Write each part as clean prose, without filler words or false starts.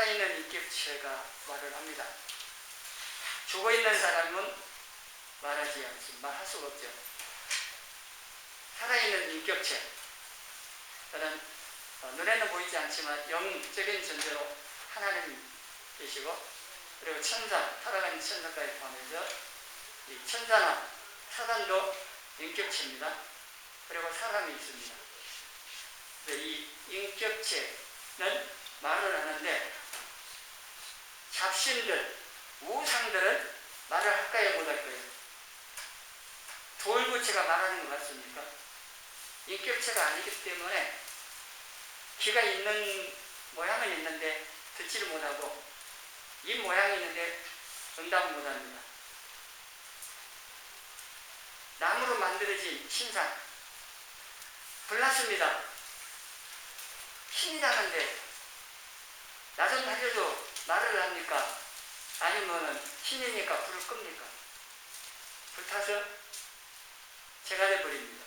살아있는 인격체가 말을 합니다. 죽어있는 사람은 말하지 않습니다. 말할 수가 없죠. 살아있는 인격체, 저는 눈에는 보이지 않지만 영적인 존재로 하나님 계시고, 그리고 천사, 타락한 천사까지 포함해서 이 천사나 사단도 인격체입니다. 그리고 사람이 있습니다. 이 인격체는 말을 하는데 잡신들, 우상들은 말을 할까요, 못할까요? 돌부채가 말하는 것 같습니까? 인격체가 아니기 때문에 귀가 있는 모양은 있는데 듣지를 못하고, 입 모양이 있는데 응답을 못합니다. 나무로 만들어진 신상, 불났습니다. 신이 나는데 나 좀 살려줘 말을 합니까? 아니면 신이니까 불을 끕니까? 불타서 제가 돼버립니다.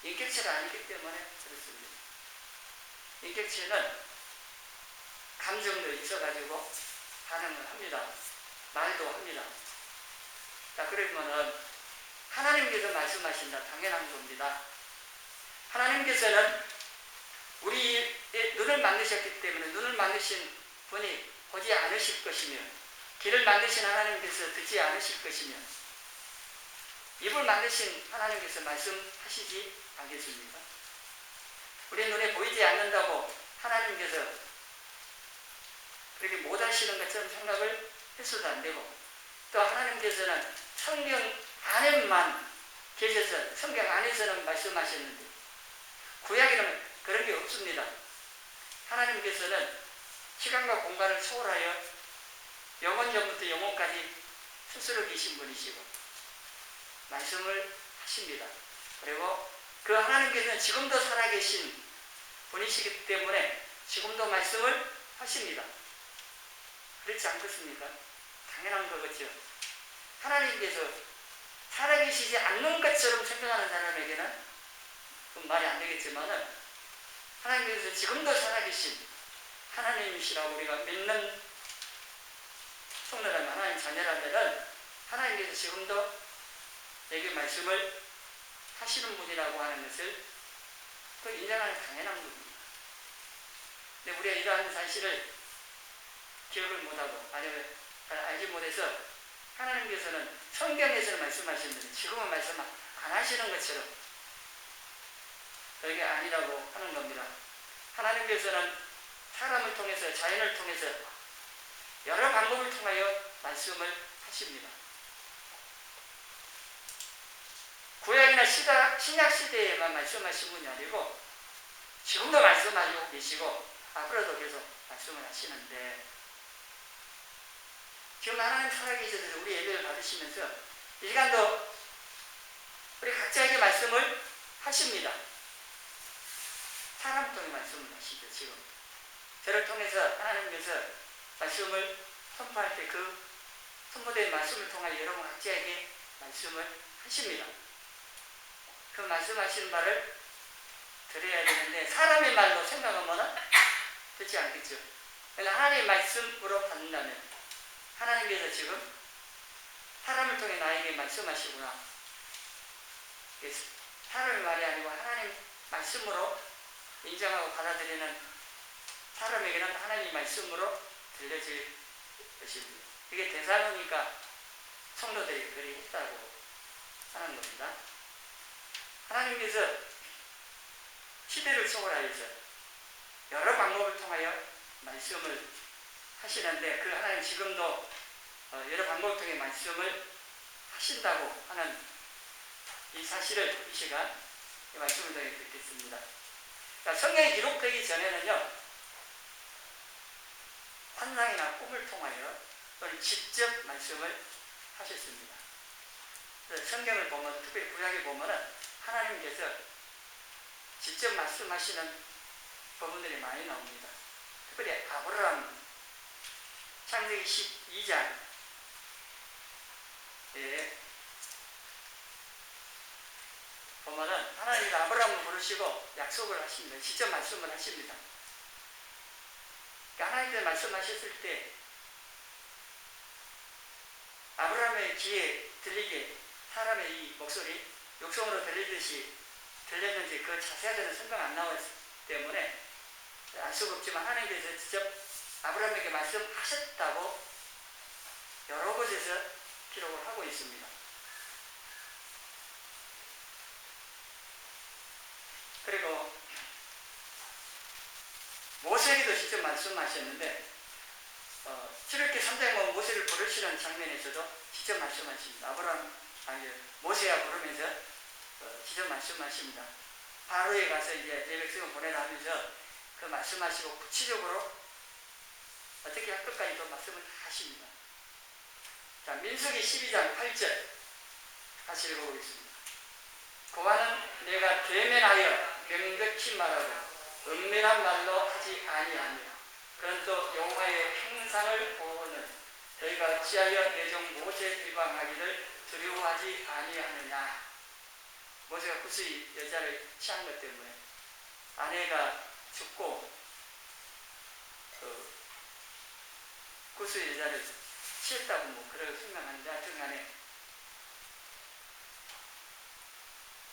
인격체가 아니기 때문에 그렇습니다. 인격체는 감정도 있어가지고 반응을 합니다. 말도 합니다. 자, 그러면은 하나님께서 말씀하신다. 당연한 겁니다. 하나님께서는 우리의 눈을 만드셨기 때문에 눈을 만드신 분이 보지 않으실 것이며, 귀를 만드신 하나님께서 듣지 않으실 것이며, 입을 만드신 하나님께서 말씀하시지 않겠습니까? 우리 눈에 보이지 않는다고 하나님께서 그렇게 못하시는 것처럼 생각을 해서도 안 되고, 또 하나님께서는 성경 안에만 계셔서 성경 안에서는 말씀하셨는데 구약에는 그런 게 없습니다. 하나님께서는 시간과 공간을 초월하여 영원 전부터 영원까지 스스로 계신 분이시고 말씀을 하십니다. 그리고 그 하나님께서는 지금도 살아계신 분이시기 때문에 지금도 말씀을 하십니다. 그렇지 않겠습니까? 당연한 거겠죠. 하나님께서 살아계시지 않는 것처럼 생각하는 사람에게는 그건 말이 안 되겠지만은, 하나님께서 지금도 살아계신 하나님이시라고 우리가 믿는 성도라면, 하나님 자녀라면은 하나님께서 지금도 내게 말씀을 하시는 분이라고 하는 것을 그 인정하는 당연한 겁니다. 근데 우리가 이러한 사실을 기억을 못하고 아니면 잘 알지 못해서 하나님께서는 성경에서는 말씀하시는데 지금은 말씀 안 하시는 것처럼 그게 아니라고 하는 겁니다. 하나님께서는 사람을 통해서, 자연을 통해서 여러 방법을 통하여 말씀을 하십니다. 구약이나 신약 시대에만 말씀하신 분이 아니고 지금도 말씀하시고 계시고 앞으로도 계속 말씀을 하시는데, 지금 하나님 살아계셔서 우리 예배를 받으시면서 이 시간도 우리 각자에게 말씀을 하십니다. 사람 통해 말씀을 하시죠. 지금 저를 통해서 하나님께서 말씀을 선포할 때 그 선포된 말씀을 통하여 여러분 각자에게 말씀을 하십니다. 그 말씀하시는 말을 들어야 되는데 사람의 말로 생각하면 듣지 않겠죠. 그러나 하나님의 말씀으로 받는다면 하나님께서 지금 사람을 통해 나에게 말씀하시구나. 사람의 말이 아니고 하나님 말씀으로 인정하고 받아들이는 사람에게는 하나님의 말씀으로 들려질 것입니다. 이게 데살로니가 성도들이 그리 했다고 하는 겁니다. 하나님께서 시대를 초월하여서 여러 방법을 통하여 말씀을 하시는데 그 하나님 지금도 여러 방법을 통해 말씀을 하신다고 하는 이 사실을 이 시간 이 말씀을 통해 듣겠습니다. 성경이 기록되기 전에는요, 환상이나 꿈을 통하여 또는 직접 말씀을 하셨습니다. 성경을 보면, 특별히 구약에 보면은 하나님께서 직접 말씀하시는 부분들이 많이 나옵니다. 특별히 아브라함 창세기 12장에 보면은 하나님이 아브라함을 부르시고 약속을 하십니다. 직접 말씀을 하십니다. 하나님께서 말씀하셨을 때 아브라함의 귀에 들리게 사람의 이 목소리 육성으로 들리듯이 들렸는지 그 자세하게는 설명 안 나왔기 때문에 알 수가 없지만 하나님께서 직접 아브라함에게 말씀하셨다고 여러 곳에서 기록을 하고 있습니다. 그리고 모세에게도 직접 말씀하셨는데 출애굽기 3장에 보면 모세를 부르시는 장면에서도 직접 말씀하십니다. 모세야 부르면서 직접 말씀하십니다. 바로에 가서 이제 내 백성을 보내라 하면서 그 말씀하시고 구체적으로 어떻게 할 것까지도 말씀을 다 하십니다. 자, 민수기 12장 8절 다시 읽어보겠습니다. 고아는 내가 대면하여 명백히 말하고 은밀한 말로 하지 아니하며 그는 또 여호와의 형상을 보고는 너희가 어찌하여 내 종 모세 비방하기를 두려워하지 아니하느냐. 모세가 구스의 여자를 취한 것 때문에 아내가 죽고 구스의 여자를 취했다고 뭐 그렇게 생각하는데 하여튼 간에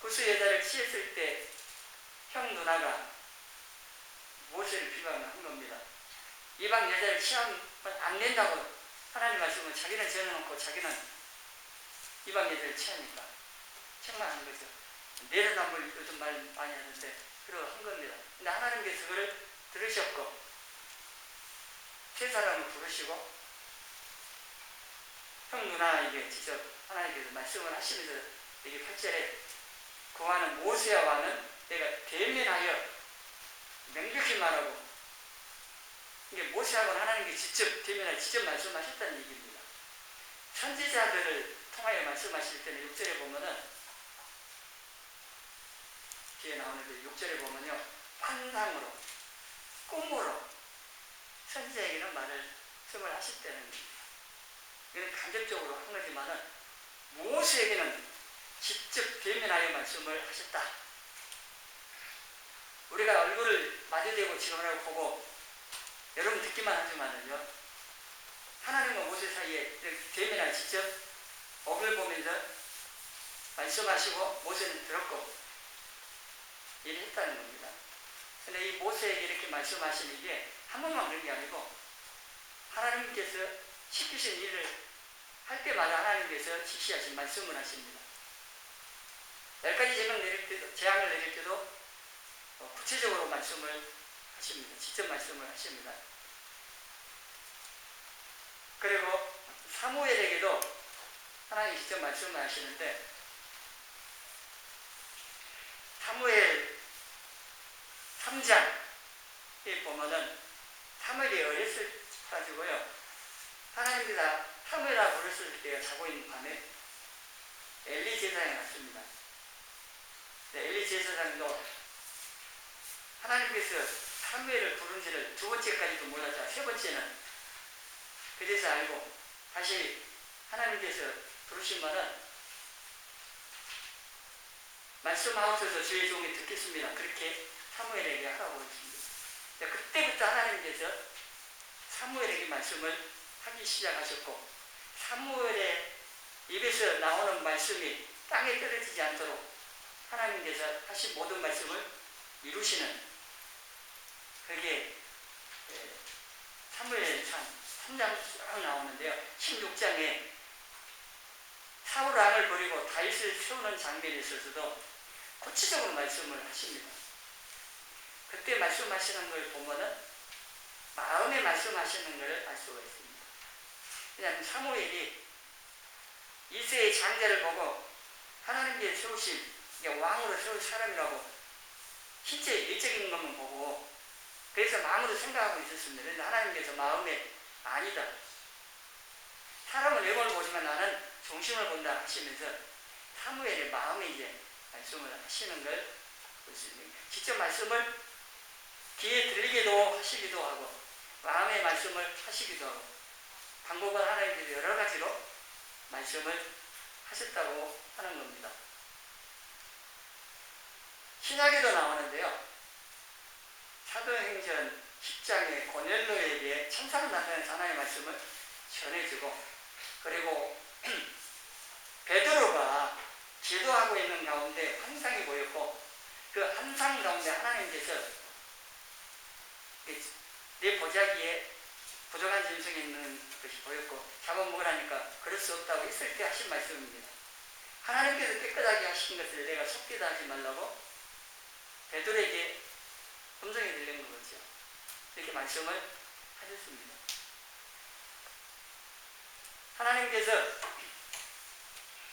구스의 여자를 취했을 때 형 누나가 모세를 비방한 겁니다. 이방 여자를 취하면 안 된다고 하나님 말씀은 자기는 정해놓고 자기는 이방 여자를 취하니까 책망한 거죠. 내려남을 요즘 말 많이 하는데 그러고 한 겁니다. 근데 하나님께서 그걸 들으셨고 세 사람을 부르시고 형 누나에게 직접 하나님께서 말씀을 하시면서 여기 8절에 그와는 모세와 왕은 내가 대면하여 명백히 말하고 이게 모세하고는 하나님께 직접 대면하여 직접 말씀하셨다는 얘기입니다. 선지자들을 통하여 말씀하실 때는 6절에 보면은 뒤에 나오는데 6절에 보면요 환상으로 꿈으로 선지자에게는 말씀을 하셨다는 겁니다. 이건 간접적으로 한 거지만은 모세에게는 직접 대면하여 말씀을 하셨다. 우리가 얼굴을 마주대고 지금이라고 보고 여러분 듣기만 하지만은요 하나님과 모세 사이에 대면하여 직접 얼굴 보면서 말씀하시고 모세는 들었고 일했다는 겁니다. 근데 이 모세에게 이렇게 말씀하시는 게 한 번만 그런 게 아니고 하나님께서 시키신 일을 할 때마다 하나님께서 지시하신 말씀을 하십니다. 10가지 재앙을 내릴 때도 구체적으로 말씀을 하십니다. 직접 말씀을 하십니다. 그리고 사무엘에게도 하나님이 직접 말씀을 하시는데 사무엘 3장에 보면은 사무엘이 어렸을 가지고요 하나님께서 사무엘아 부르실 때 자고 있는 밤에 엘리 제사장이 왔습니다. 엘리 제사장도 하나님께서 사무엘을 부른지를 두 번째까지도 몰랐다. 세 번째는 그래서 알고 다시 하나님께서 부르시면은 말씀하옵소서 주의 종이 듣겠습니다. 그렇게 사무엘에게 하라고 했습니다. 그때부터 하나님께서 사무엘에게 말씀을 하기 시작하셨고 사무엘의 입에서 나오는 말씀이 땅에 떨어지지 않도록 하나님께서 하신 모든 말씀을 이루시는 그게 사무엘상 3장 쭉 나오는데요. 16장에 사울 왕을 버리고 다윗을 세우는 장면에 있어서도 구체적으로 말씀을 하십니다. 그때 말씀하시는 걸 보면은 마음에 말씀하시는 걸 알 수가 있습니다. 왜냐하면 사무엘이 이새의 장자를 보고 하나님께 세우신 왕으로 세울 사람이라고 실제 일적인 것만 보고 그래서 마음으로 생각하고 있었습니다. 그런데 하나님께서 마음에 아니다. 사람은 외모를 보지만 나는 중심을 본다 하시면서 사무엘의 마음에 이제 말씀을 하시는 걸 볼 수 있습니다. 직접 말씀을 귀에 들리게도 하시기도 하고 마음의 말씀을 하시기도 하고 방법은 하나님께서 여러 가지로 말씀을 하셨다고 하는 겁니다. 신약에도 나오는데요. 사도행전 10장에 고넬로에게 천사로 나타나서 하나님의 말씀을 전해주고, 그리고 베드로가 기도하고 있는 가운데 환상이 보였고, 그 환상 가운데 하나님께서 내 보자기에 부족한 짐승이 있는 것이 보였고 잡아먹으라니까 그럴 수 없다고 했을 때 하신 말씀입니다. 하나님께서 깨끗하게 하신 것을 내가 속기도 하지 말라고 베드로에게 음성이 들리는 거죠. 이렇게 말씀을 하셨습니다. 하나님께서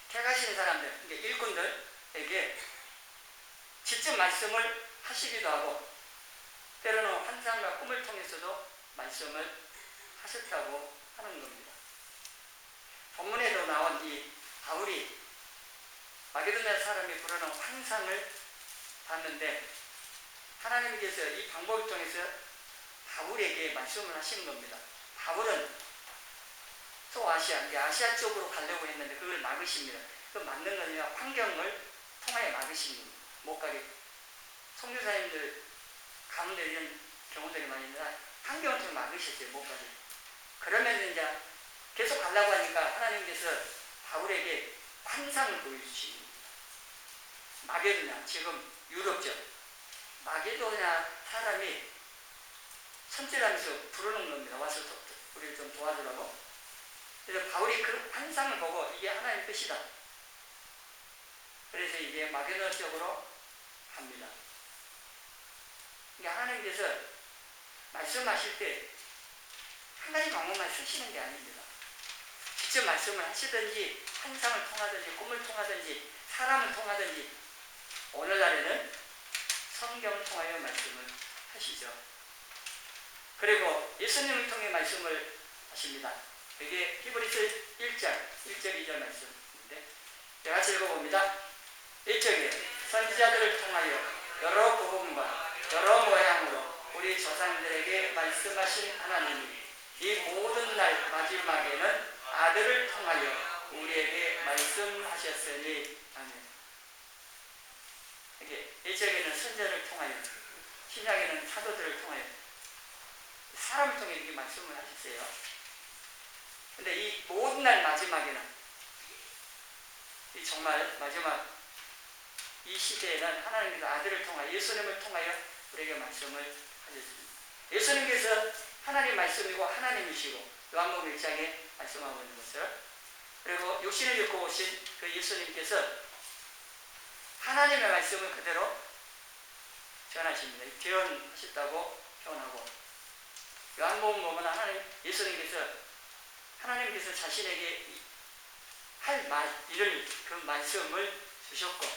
택하신 사람들, 그러니까 일꾼들에게 직접 말씀을 하시기도 하고, 때로는 환상과 꿈을 통해서도 말씀을 하셨다고 하는 겁니다. 본문에도 나온 이 바울이 마게도냐 사람이 부르는 환상을 봤는데, 하나님께서 이 방법을 통해서 바울에게 말씀을 하신 겁니다. 바울은 소아시아, 아시아 쪽으로 가려고 했는데 그걸 막으십니다. 그 막는 거냐, 환경을 통하여 막으신 겁니다. 못 가게. 선교사님들 가면 되는 경우들이 많이 있는데 환경을 통해 막으셨어요. 못 가게. 그러면 이제 계속 가려고 하니까 하나님께서 바울에게 환상을 보여주십니다. 마게도냐, 지금 유럽죠. 마게도냐 사람이 선지라면서 부르는 겁니다. 와서 우리를 좀 도와주라고. 그래서 바울이 그 환상을 보고 이게 하나님의 뜻이다. 그래서 이제 마게도냐 쪽으로 갑니다. 그러니까 하나님께서 말씀하실 때 한 가지 방법만 쓰시는 게 아닙니다. 직접 말씀을 하시든지 환상을 통하든지 꿈을 통하든지 사람을 통하든지 오늘날에는 성경을 통하여 말씀을 하시죠. 그리고 예수님을 통해 말씀을 하십니다. 이게 히브리서 1장 1절 2절 말씀인데 제가 같이 읽어봅니다. 1절에 선지자들을 통하여 여러 복음과 여러 모양으로 우리 조상들에게 말씀하신 하나님이 이 모든 날 마지막에는 아들을 통하여 우리에게 말씀하셨으니 아멘. 이게 1절에는 선지자를 통하여, 신약에는 사도들을 통하여 사람을 통해 이렇게 말씀을 하셨어요. 근데 이 모든 날 마지막에는, 이 정말 마지막 이 시대에는 하나님께서 아들을 통하여, 예수님을 통하여 우리에게 말씀을 하셨습니다. 예수님께서 하나님 말씀이고 하나님이시고 요한복음 1장에 말씀하고 있는 것을, 그리고 육신을 입고 오신 그 예수님께서 하나님의 말씀을 그대로 전하십니다. 재현하셨다고 표현하고, 요한복음 보면 하나님께서 자신에게 할 일을, 그 말씀을 주셨고,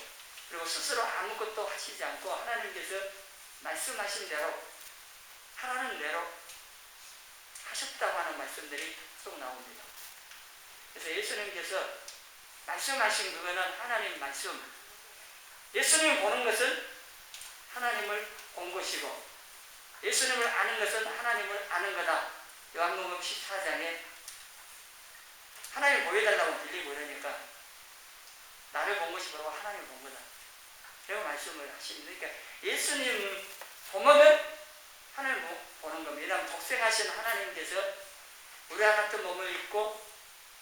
그리고 스스로 아무것도 하시지 않고 하나님께서 말씀하신 대로 하라는 대로 하셨다고 하는 말씀들이 쭉 나옵니다. 그래서 예수님께서 말씀하신 그거는 하나님 말씀, 예수님 보는 것은 하나님을 본 것이고 예수님을 아는 것은 하나님을 아는 거다. 요한복음 14장에 하나님을 보여달라고 들리고 이러니까 나를 본 것이 바로 하나님을 본 거다. 이런 말씀을 하십니다. 그러니까 예수님 보면은 하나님을 보는 겁니다. 왜냐하면 독생하신 하나님께서 우리와 같은 몸을 입고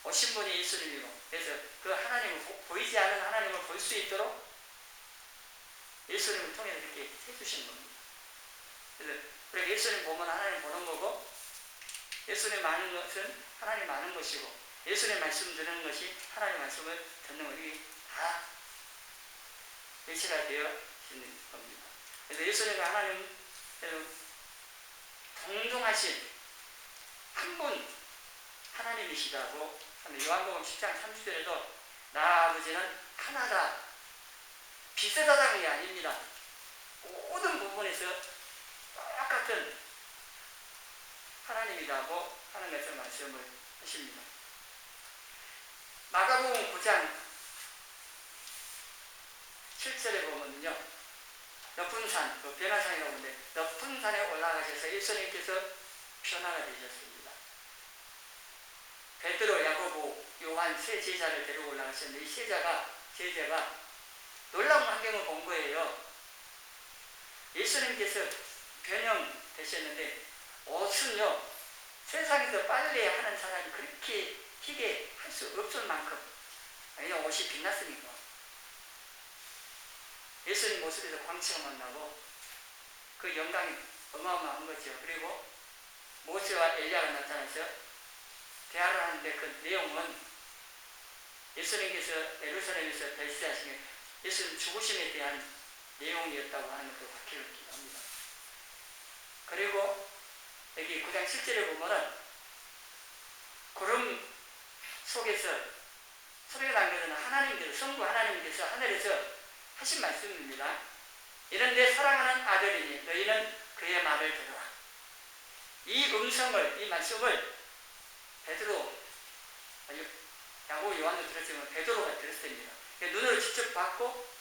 오신 분이 예수님이고, 그래서 그 하나님을 보이지 않은 하나님을 볼 수 있도록 예수님을 통해 이렇게 해주신 겁니다. 그래서 우리가 예수님 보면 하나님 보는 거고, 예수님 아는 것은 하나님 아는 것이고, 예수님 말씀 듣는 것이 하나님 말씀을 듣는 것이 다 일치가 되어 있는 겁니다. 그래서 예수님과 하나님 동등하신 한 분 하나님이시다고 하는 요한복음 10장 30절에도 나 아버지는 하나다, 비슷하다는 게 아닙니다. 모든 부분에서 똑같은 하나님이라고 하는 것을 말씀을 하십니다. 마가복음 9장 7절에 보면요, 높은 산, 변화산이라고 하는데 높은 산에 올라가셔서 예수님께서 변화가 되셨습니다. 베드로, 야고보, 요한 세 제자를 데리고 올라가셨는데 이 제자가 놀라운 환경을 본 거예요. 예수님께서 변형되셨는데 옷은요 세상에서 빨래 하는 사람이 그렇게 희게 할 수 없을 만큼, 왜냐면 옷이 빛났으니까. 예수님 모습에서 광채가 만나고 그 영광이 어마어마한 거죠. 그리고 모세와 엘리야가 나타나서 대화를 하는데 그 내용은 예수님께서 예루살렘에서 별세하신 예수님 죽으심에 대한 내용이었다고 하는 그 확인을 합니다. 그리고 여기 9장 7절에 보면은 구름 속에서 소리가 난 것은 하나님께서, 성부 하나님께서 하늘에서 하신 말씀입니다. 이런데 사랑하는 아들이니 너희는 그의 말을 들어라. 이 음성을, 이 말씀을 베드로, 야고보 요한도 들었지만 베드로가 들었습니다. 눈으로 직접 받고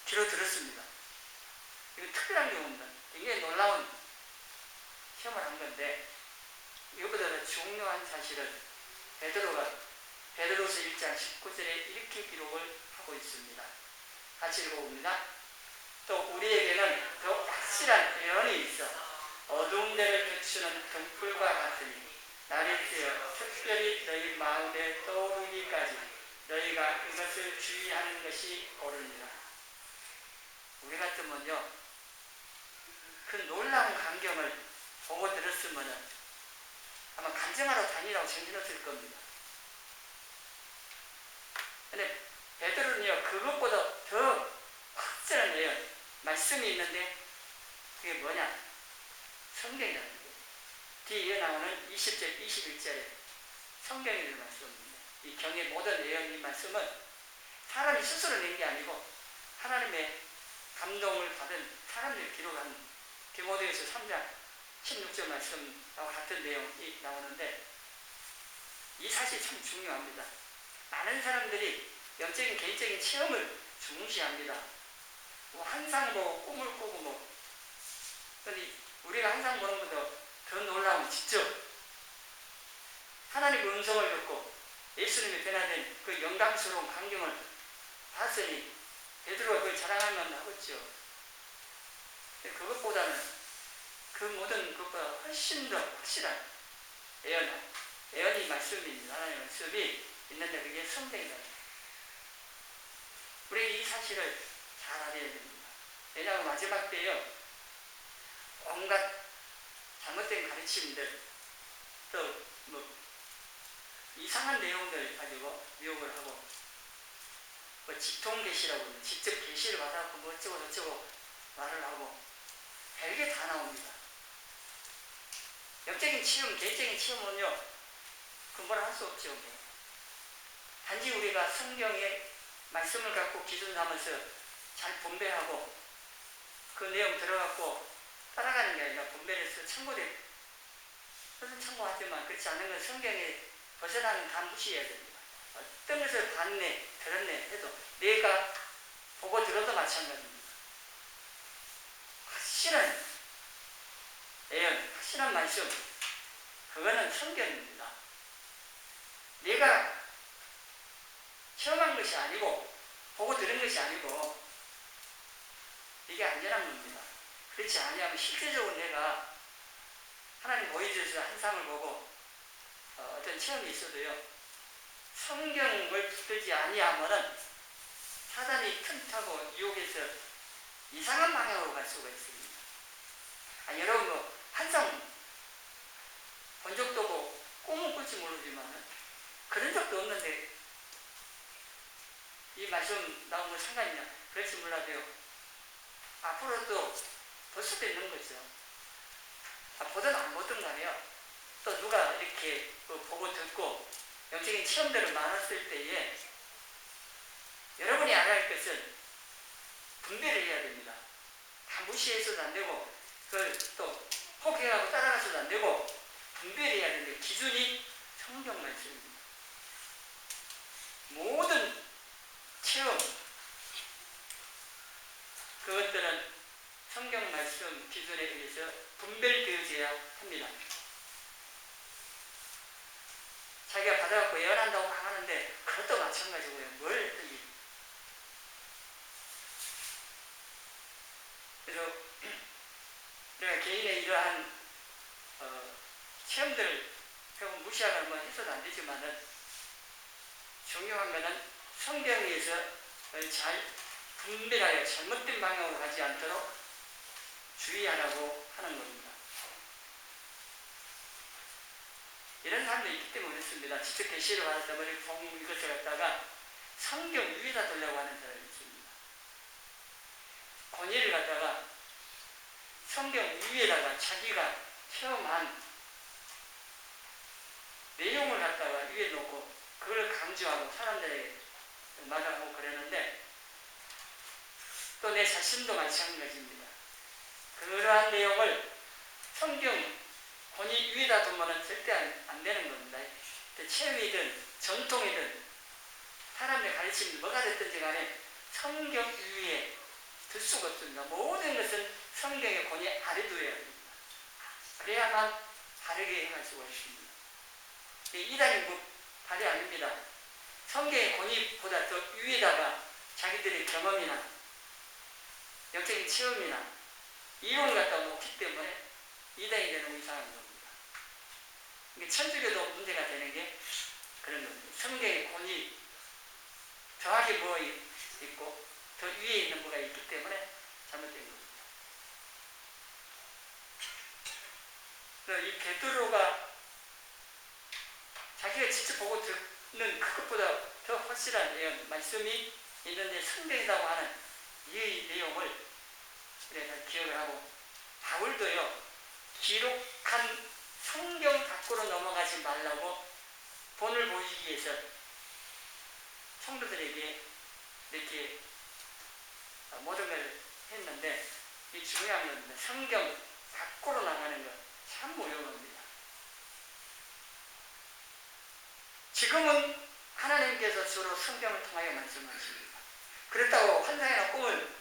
귀로 들었습니다. 이거 특별한 경우입니다. 굉장히 놀라운 시험을 한 건데, 이것보다 더 중요한 사실을 베드로서 1장 19절에 이렇게 기록을 하고 있습니다. 같이 읽어봅니다. 또 우리에게는 더 확실한 예언이 있어 어두운 데를 비추는 등불과 같으니 날이 새어 특별히 너희 마음에 떠오르기까지 너희가 이것을 주의하는 것이 옳으니라. 우리 같으면요, 그 놀라운 광경을 보고 들었으면 아마 간증하러 다니라고 정신없을 겁니다. 근데 베드로는요, 그것보다 더 확실한 예언, 말씀이 있는데 그게 뭐냐? 성경이라는 거예요. 뒤에 나오는 20절, 21절에 성경이라는 말씀입니다. 이 경의 모든 예언, 이 말씀은 사람이 스스로 낸 게 아니고 하나님의 감동을 받은 사람들이 기록한 디모데후서 3장 16절 말씀과 같은 내용이 나오는데, 이 사실이 참 중요합니다. 많은 사람들이 영적인 개인적인 체험을 중시합니다. 환상 보고 꿈을 꾸고 뭐. 그런데 우리가 항상 보는 것보다 더 놀라운 직접 하나님의 음성을 듣고 예수님이 변화된 그 영광스러운 광경을 봤으니 베드로가 그걸 자랑하면 하겠죠. 그것보다는 그 모든 것보다 훨씬 더 확실한 예언이 말씀입니다. 하나님의 말씀이 있는데 그게 성경이다. 우리 이 사실을 잘 알아야 됩니다. 왜냐하면 마지막 때에요, 온갖 잘못된 가르침들, 또 뭐 이상한 내용들 가지고 미혹을 하고, 뭐 직통 계시라고 직접 계시를 받아갖고 뭐 어쩌고 저쩌고 말을 하고 별게 다 나옵니다. 영적인 체험, 개인적인 체험은요, 그걸 할 수 없죠. 단지 우리가 성경의 말씀을 갖고 기준 삼아서 잘 분배하고 그 내용 들어갖고 따라가는 게 아니라 분배를 해서 참고돼. 그것은 참고하지만 그렇지 않은 건 성경에 벗어나는 다 무시해야 됩니다. 어떤 것을 봤네, 들었네 해도 내가 보고 들어도 마찬가지입니다. 확실한 예언, 확실한 말씀, 그거는 성경입니다. 내가 체험한 것이 아니고 보고 들은 것이 아니고 이게 안전한 겁니다. 그렇지 아니하면 실제적으로 내가 하나님 보여주셔서 한 상을 보고 어떤 체험이 있어도요, 성경을 붙들지 아니하면은 사단이 틈타고 유혹해서 이상한 방향으로 갈 수가 있습니다. 여러분 뭐 한상 본 적도 없고 꿈은 꿀지 모르지만 그런 적도 없는데 이 말씀 나온 거 상관이냐? 그럴지 몰라도요, 앞으로도 볼 수도 있는 거죠. 보든 안 보든 간에요, 또 누가 이렇게 보고 듣고 영적인 체험들을 많았을 때에 여러분이 알아야 할 것은 분별을 해야 됩니다. 다 무시해서도 안 되고 또 포기하고 따라가서도 안 되고 분별해야 되는데 기준이 성경 말씀입니다. 모든 체험, 그것들은 성경 말씀 기준에 의해서 분별되어져야 합니다. 자기가 받아갖고 예언한다고 하는데 그것도 마찬가지고요. 그래서 내가 개인의 이러한 체험들을 결국 무시하거나 뭐 해서도 안 되지만은 중요한 거는 성경에서 잘 분별하여 잘못된 방향으로 가지 않도록 주의하라고 하는 겁니다. 이런 사람들이 있기 때문에 그렇습니다. 직접 계시를 받았다 머리 봉 이것을 갖다가 성경 위에다 두려고 하는 사람이 있습니다. 권위를 갖다가 성경 위에다가 자기가 체험한 내용을 갖다가 위에 놓고 그걸 강조하고 사람들에게 말하고 그러는데 또 내 자신도 마찬가지입니다. 그러한 내용을 성경 권위 위에다 두면 절대 안 되는 겁니다. 체험이든 전통이든 사람의 가르침이 뭐가 됐든지 간에 성경 위에 둘 수가 없습니다. 모든 것은 성경의 권위 아래 두어야 합니다. 그래야만 바르게 행할 수가 있습니다. 이단이 발이 아닙니다. 성경의 권위보다 더 위에다가 자기들의 경험이나 영적인 체험이나 이론을 갖다 놓기 때문에 이단이 되는 거 이상한 겁니다. 천주교도 문제가 되는 게 그런 겁니다. 성경의 권위 정확히 뭐가 있고 더 위에 있는 뭐가 있기 때문에 잘못된 겁니다. 이 베드로가 자기가 직접 보고 듣는 그것보다 더 확실한 내용, 말씀이 있는데 성경이라고 하는 이 내용을 우리가 기억을 하고 바울도요 기록한 성경 밖으로 넘어가지 말라고 본을 보이기 위해서 성도들에게 이렇게 모든 걸 했는데 이 중요한 겁니다. 성경 밖으로 나가는 것 참 위험합니다. 지금은 하나님께서 주로 성경을 통하여 말씀하십니다. 그렇다고 환상이나 꿈을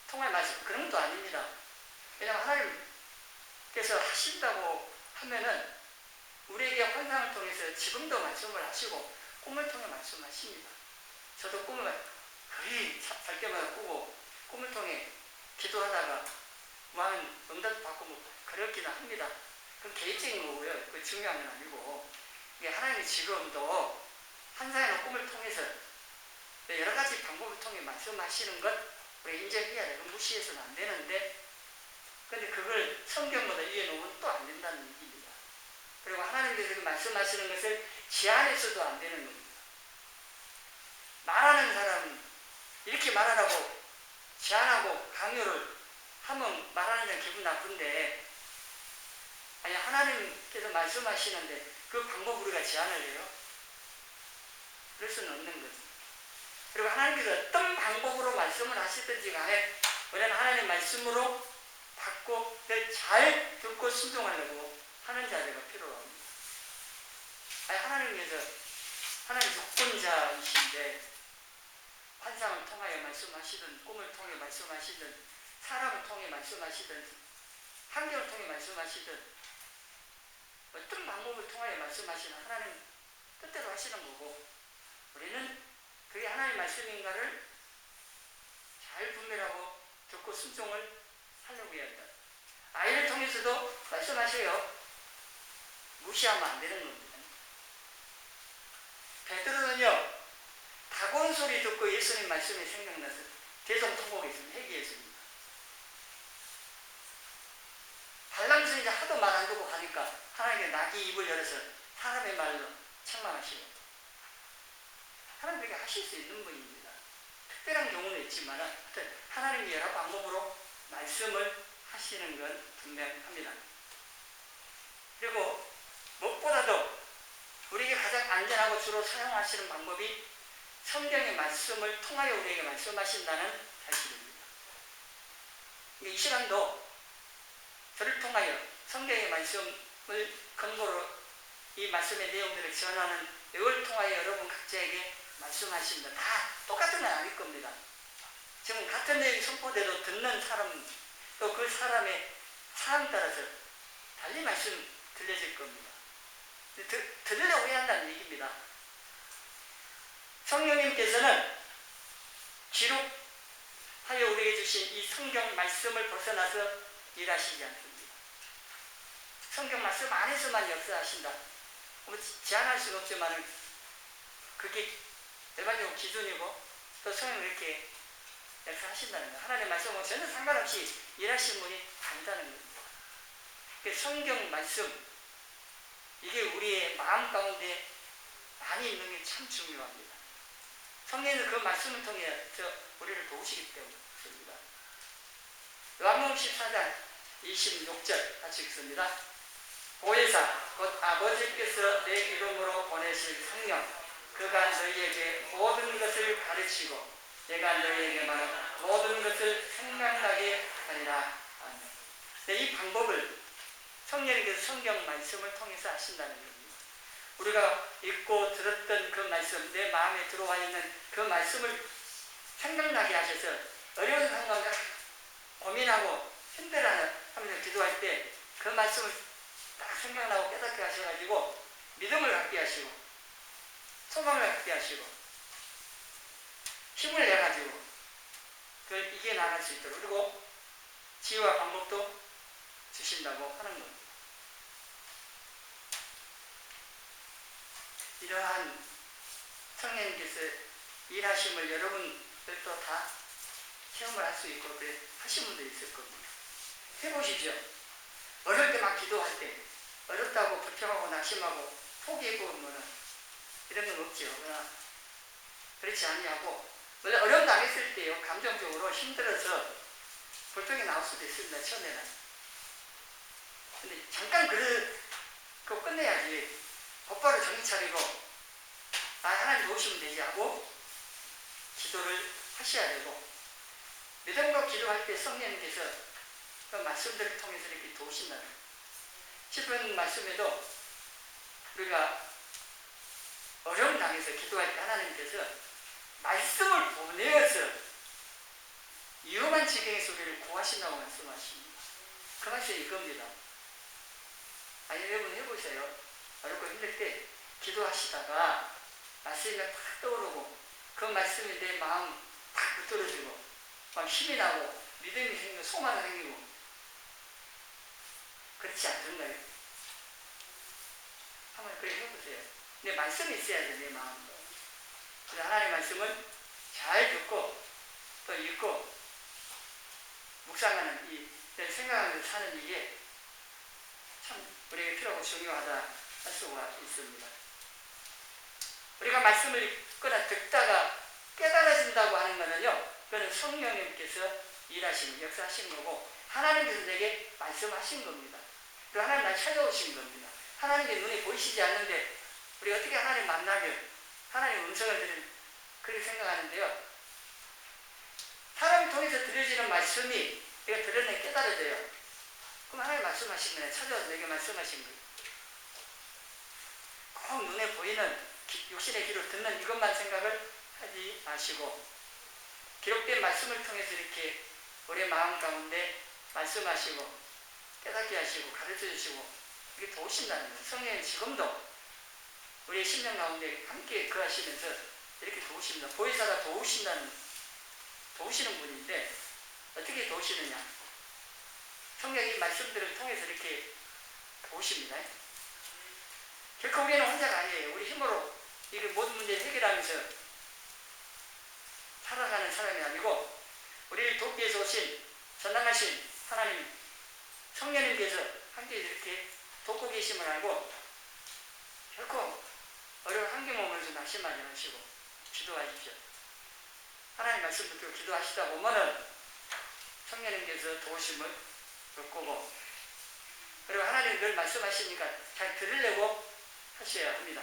통하여 말씀 그런 것도 아닙니다. 왜냐하면 하나님께서 하신다고 하면은 우리에게 환상을 통해서 지금도 말씀을 하시고 꿈을 통해 말씀하십니다. 저도 꿈을 거의 잘 때마다 꾸고 꿈을 통해 기도하다가 많은 응답 받고 뭐 그렇기는 합니다. 그건 개인적인 거고요. 그 중요한 건 아니고 이게 하나님이 지금도 환상이나 꿈을 통해서 여러 가지 방법을 통해 말씀하시는 것 우리가 인정해야 되고 무시해서는 안 되는데 근데 그걸 성경보다 위에 놓으면 또 안 된다는 얘기입니다. 그리고 하나님께서 말씀하시는 것을 제한해서도 안 되는 겁니다. 말하는 사람은 이렇게 말하라고 제한하고 강요를 하면 말하는 사람 기분 나쁜데 아니 하나님께서 말씀하시는데 그 방법 우리가 제한을 해요? 그럴 수는 없는 거죠. 그리고 하나님께서 어떤 방법으로 말씀을 하시든지 간에 우리는 하나님 말씀으로 받고 잘 듣고 순종하려고 하는 자세가 필요합니다. 아니 하나님께서 하나님 조건자이신데 환상을 통하여 말씀하시든 꿈을 통해 말씀하시든 사람을 통해 말씀하시든 환경을 통해 말씀하시든 어떤 방법을 통하여 말씀하시는 하나님 뜻대로 하시는 거고 우리는 그게 하나님의 말씀인가를 잘 분별하고 듣고 순종을 하려고 해야 한다. 아이를 통해서도 말씀하셔요. 무시하면 안 되는 겁니다. 베드로는요 다곤 소리 듣고 예수님 말씀이 생각나서 대성통곡했습니다. 회개했습니다. 발람스는 이제 하도 말 안 듣고 가니까 하나님께 낙이 입을 열어서 사람의 말로 책망하시고 하나님 그렇게 하실 수 있는 분입니다. 특별한 경우는 있지만 하나님이 여러 방법으로 말씀을 하시는 건 분명합니다. 그리고 무엇보다도 우리에게 가장 안전하고 주로 사용하시는 방법이 성경의 말씀을 통하여 우리에게 말씀하신다는 사실입니다. 이 시간도 저를 통하여 성경의 말씀을 근거로 이 말씀의 내용들을 전하는 이걸 통하여 여러분 각자에게 말씀하십니다. 다 똑같은 건 아닐 겁니다. 지금 같은 내용이 선포돼도 듣는 사람 또 그 사람의 상황 따라서 달리 말씀 들려질 겁니다. 들으려고 해야 한다는 얘기입니다. 성령님께서는 기록하여 우리에게 주신 이 성경 말씀을 벗어나서 일하시지 않습니다. 성경 말씀 안에서만 역사하신다. 뭐 제한할 수는 없지만 그게 일반적으로 기준이고 또 성령을 이렇게 역사하신다는 거예요. 하나님의 말씀은 전혀 상관없이 일하신 분이 아니다는 겁니다. 성경 말씀, 이게 우리의 마음 가운데 많이 있는 게 참 중요합니다. 성령은 그 말씀을 통해 우리를 도우시기 때문입니다. 요한복음 14장 26절 같이 읽습니다. 보혜사 곧 아버지께서 내 이름으로 보내실 성령, 그가 너희에게 모든 것을 가르치고 내가 너희에게 말한 모든 것을 생각나게 하리라. 네, 이 방법을 성령님께서 성경 말씀을 통해서 하신다는 겁니다. 우리가 읽고 들었던 그 말씀, 내 마음에 들어와 있는 그 말씀을 생각나게 하셔서 어려운 상황을 고민하고 힘들어하면서 기도할 때 그 말씀을 딱 생각나고 깨닫게 하셔가지고 믿음을 갖게 하시고 소망을 갖게 하시고 힘을 내가지고 그걸 이겨나갈 수 있도록, 그리고 지혜와 방법도 주신다고 하는 겁니다. 이러한 성령님께서 일하심을 여러분들도 다 체험을 할 수 있고 그렇게 하신 분도 있을 겁니다. 해보시죠. 어릴 때 막 기도할 때 어렵다고 불평하고 낙심하고 포기해보면 이런 건 없죠. 그러나 그렇지 아니하고, 원래 어려움 당했을 때요, 감정적으로 힘들어서 불평이 나올 수도 있습니다. 처음에는. 근데 잠깐 그거 끝내야지. 곧바로 정신 차리고 하나님 도우시면 되지 하고 기도를 하셔야 되고, 믿음으로 기도할 때 성령님께서 그 말씀들을 통해서 이렇게 도우신다는 거예요. 시편 말씀에도 우리가 어려움 당해서 기도할 때 하나님께서 말씀을 보내어서 위험한 지경에서 우리를 구하신다고 말씀하십니다. 그 말씀이 이겁니다. 아니, 여러분 해보세요. 어렵고 힘들 때 기도하시다가 말씀이 탁 떠오르고 그 말씀이 내 마음 탁 붙들어지고 막 힘이 나고 믿음이 생기고 소망이 생기고 그렇지 않던가요? 한번 그렇게 해보세요. 내 말씀이 있어야 돼, 내 마음도. 그래서 하나님의 말씀을 잘 듣고 또 읽고 묵상하는 생각하면서 사는 이게 참 우리에게 필요하고 중요하다 할 수가 있습니다. 우리가 말씀을 읽거나 듣다가 깨달아진다고 하는 것은요, 그건 성령님께서 일하시는, 역사하신 거고 하나님께서 내게 말씀하신 겁니다. 그리고 하나님 날 찾아오신 겁니다. 하나님의 눈이 보이시지 않는데 우리가 어떻게 하나님 만나면 하나님의 음성을 들은, 그렇게 생각하는데요, 사람을 통해서 들려지는 말씀이 내가 들었네 깨달아져요. 그럼 하나님 말씀하신 거예요. 찾아와서 내게 말씀하신 거예요. 꼭 눈에 보이는 육신의 귀로 듣는 이것만 생각을 하지 마시고 기록된 말씀을 통해서 이렇게 우리의 마음 가운데 말씀하시고 깨닫게 하시고 가르쳐 주시고 이게 도우신다는 거예요. 성령이 지금도 우리의 심령 가운데 함께 거하시면서 이렇게 도우십니다. 보혜사가 도우시는 분인데 어떻게 도우시느냐? 성령의 말씀들을 통해서 이렇게 도우십니다. 결코 우리는 혼자가 아니에요. 우리 힘으로 이 모든 문제를 해결하면서 살아가는 사람이 아니고 우리를 돕기 위해서 오신 전능하신 하나님 성령님께서 함께 이렇게 돕고 계심을 알고 결코 어려운 환경 오면서 낙심하지 마시고 기도하십시오. 하나님 말씀 듣고 기도하시다 보면은 성령님께서 도우심을 겪고 그리고 하나님 늘 말씀하시니까 잘 들으려고 하셔야 합니다.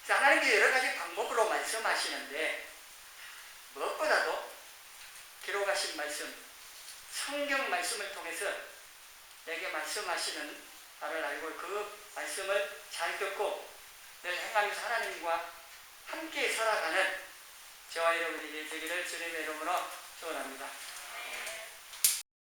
그래서 하나님께서 여러 가지 방법으로 말씀하시는데 무엇보다도 기록하신 말씀, 성경 말씀을 통해서 내게 말씀하시는 나를 알고 그 말씀을 잘 듣고 늘 행하면서 하나님과 함께 살아가는 저와 여러분이 되기를 주님의 이름으로 축원합니다.